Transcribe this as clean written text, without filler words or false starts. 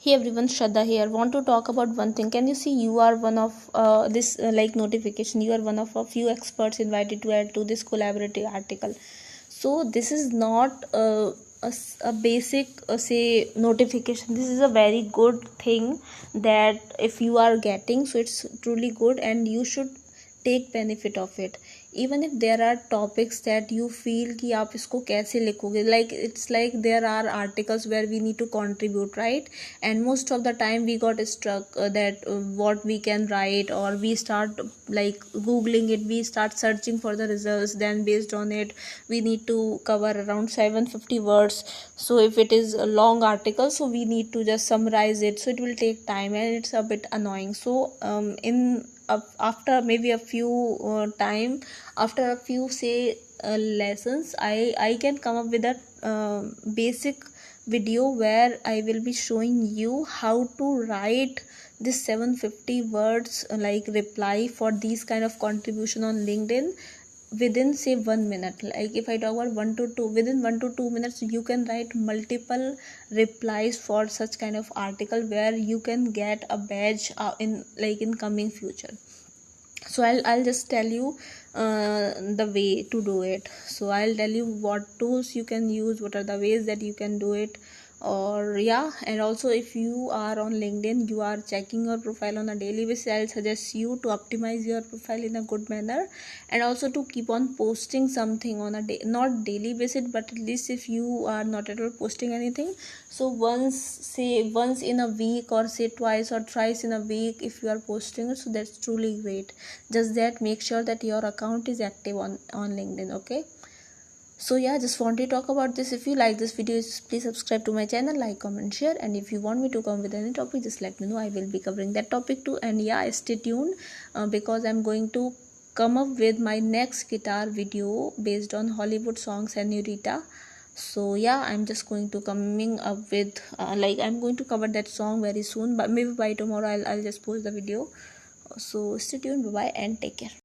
Hey everyone, Shraddha here. Want to talk about one thing. Can you see you are one of this like notification? You are one of a few experts invited to add to this collaborative article. So this is not a basic say notification. This is a very good thing that if you are getting, so it's truly good and you should take benefit of it. Even if there are topics that you feel कि आप इसको कैसे लिखोगे, like it's like there are articles where we need to contribute, right? And most of the time we got struck that what we can write, or we start like googling it, we start searching for the results, then based on it we need to cover around 750 words. So if it is a long article, so we need to just summarize it, so it will take time and it's a bit annoying. So after maybe a few time, after a few say lessons, I can come up with a basic video where I will be showing you how to write this 750 words like reply for these kind of contribution on LinkedIn within say 1 minute. Like if I talk about 1 to 2, within 1 to 2 minutes you can write multiple replies for such kind of article where you can get a badge in coming future. So I'll just tell you the way to do it. So I'll tell you what tools you can use, what are the ways that you can do it. Or yeah, and also if you are on LinkedIn, you are checking your profile on a daily basis, I'll suggest you to optimize your profile in a good manner, and also to keep on posting something on a day, not daily basis, but at least if you are not at all posting anything, so once in a week, or say twice or thrice in a week if you are posting it, so that's truly great. Just that make sure that your account is active on LinkedIn. Okay, so yeah, just want to talk about this. If you like this video, please subscribe to my channel, like, comment, share, and if you want me to come with any topic, just let me know. I will be covering that topic too. And yeah, stay tuned because I'm going to come up with my next guitar video based on Hollywood song Senorita. So yeah, I'm just going to coming up with I'm going to cover that song very soon, but maybe by tomorrow I'll just post the video. So stay tuned, bye bye, and take care.